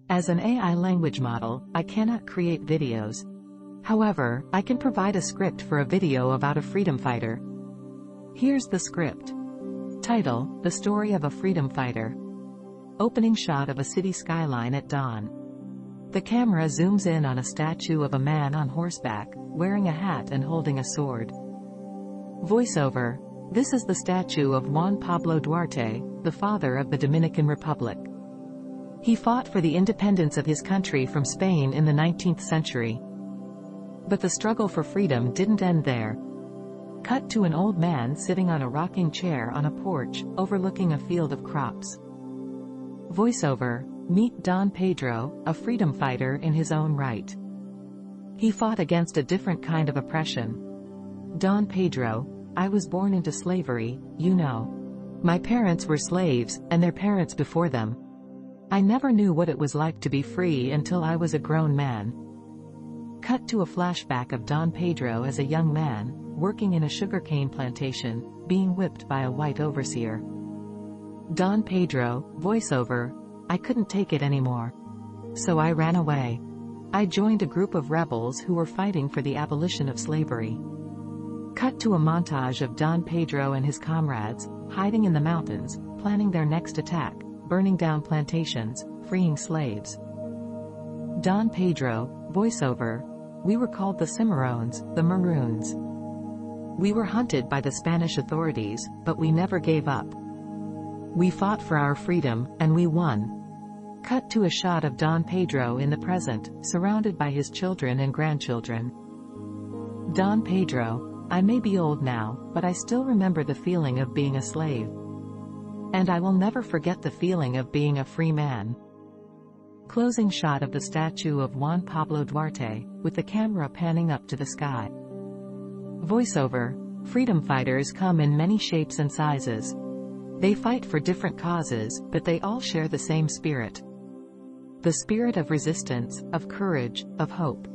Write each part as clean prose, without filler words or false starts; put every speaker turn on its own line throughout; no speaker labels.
As an AI language model, I cannot create videos. However, I can provide a script for a video about a freedom fighter. Here's the script. Title: The Story of a Freedom Fighter. Opening shot of a city skyline at dawn. The camera zooms in on a statue of a man on horseback, wearing a hat and holding a sword. Voiceover: This is the statue of Juan Pablo Duarte, the father of the Dominican Republic. He fought for the independence of his country from Spain in the 19th century. But the struggle for freedom didn't end there. Cut to an old man sitting on a rocking chair on a porch, overlooking a field of crops. Voiceover: Meet Don Pedro, a freedom fighter in his own right. He fought against a different kind of oppression. Don Pedro: I was born into slavery, you know. My parents were slaves, and their parents before them. I never knew what it was like to be free until I was a grown man. Cut to a flashback of Don Pedro as a young man, working in a sugarcane plantation, being whipped by a white overseer. Don Pedro: Voiceover: I couldn't take it anymore. So I ran away. I joined a group of rebels who were fighting for the abolition of slavery. Cut to a montage of Don Pedro and his comrades, hiding in the mountains, planning their next attack, burning down plantations, freeing slaves. Don Pedro: Voiceover: We were called the Cimarrones, the Maroons. We were hunted by the Spanish authorities, but we never gave up. We fought for our freedom, and we won. Cut to a shot of Don Pedro in the present, surrounded by his children and grandchildren. Don Pedro: I may be old now, but I still remember the feeling of being a slave. And I will never forget the feeling of being a free man. Closing shot of the statue of Juan Pablo Duarte, with the camera panning up to the sky. Voiceover: Freedom fighters come in many shapes and sizes. They fight for different causes, but they all share the same spirit. The spirit of resistance, of courage, of hope.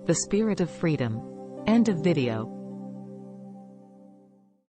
The spirit of freedom. End of video.